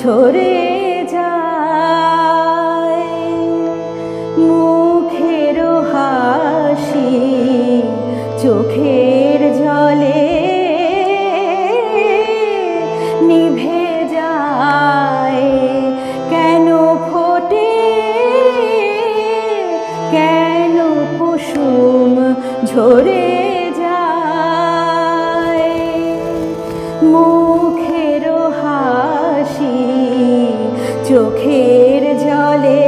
ঝরে যায়। মুখের হাসি চোখের জলে নিভে যায়। কেন ফোটে কেন কুসুম ঝরে যায়। মুখের হাসি চোখের জলে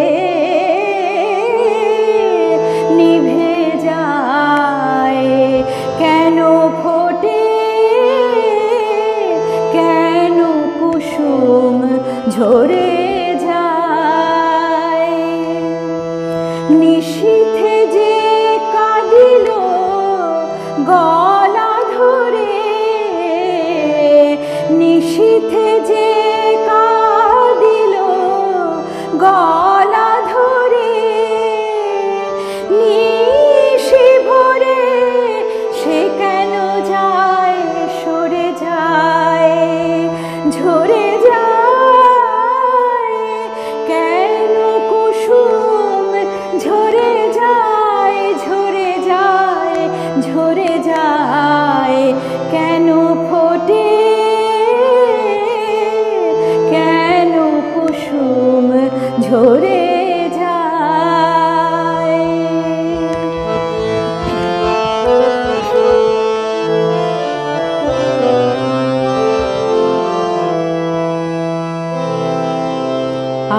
নিভে যায়। কেন ফোটে কেন কুসুম ঝরে যায়। নিশীথে যে কাঁদিল গলা ধরে, নিশীথে যে কাঁদিল গলা ধরে, নিশি ভরে সে কেন যায় সরে যায় ঝরে যায়। কেন কুসুম ঝরে যায় ঝরে যায় ঝরে যায়। কেন ফোটে কেন কুসুম ঝরে যায়।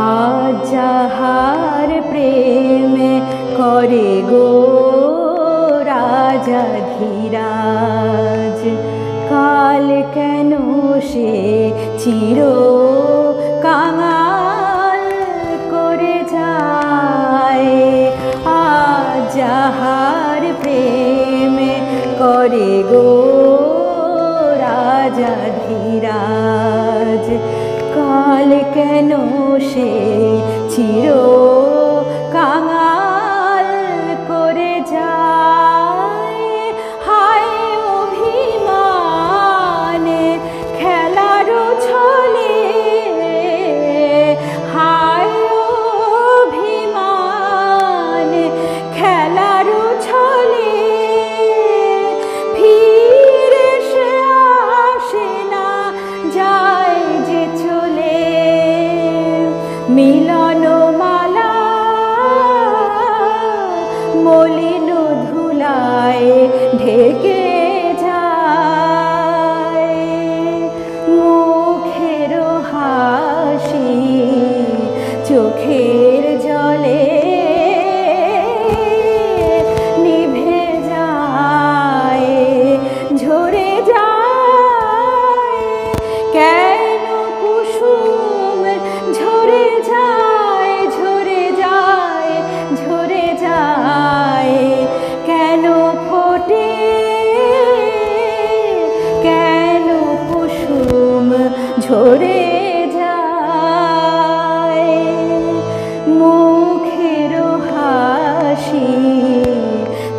আজ যাহার প্রেমে করে গো রাজা ধীরাজ, কাল কেন সে চির কাঙাল করে যায়। আজ যাহার প্রেমে করে গো রাজা ধীরাজ, কাল কেন সে চির কাঙাল করে যায়। হায় অভিমানে খেলারও ছলে, হায় অভিমানে খেলারও ছলে, ফিরে সে আসে না যায় যে চলে। মিলন মালা মলিন ধুলায় ঢেকে যায়। মুখের হাসি চোখের জলে নিভে যায় ঝরে যায়। কেন কুসুম ঝরে যায় ঝরে যায় ঝরে যায়। কেন ফোটে কেন কুসুম ঝরে যায়। মুখের হাসি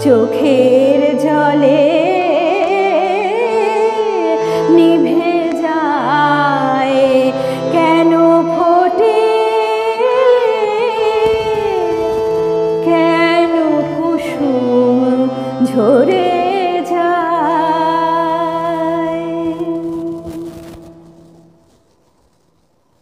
চোখের জলে নিভে যায়। কেন ফোটে কেন কুসুম ঝরে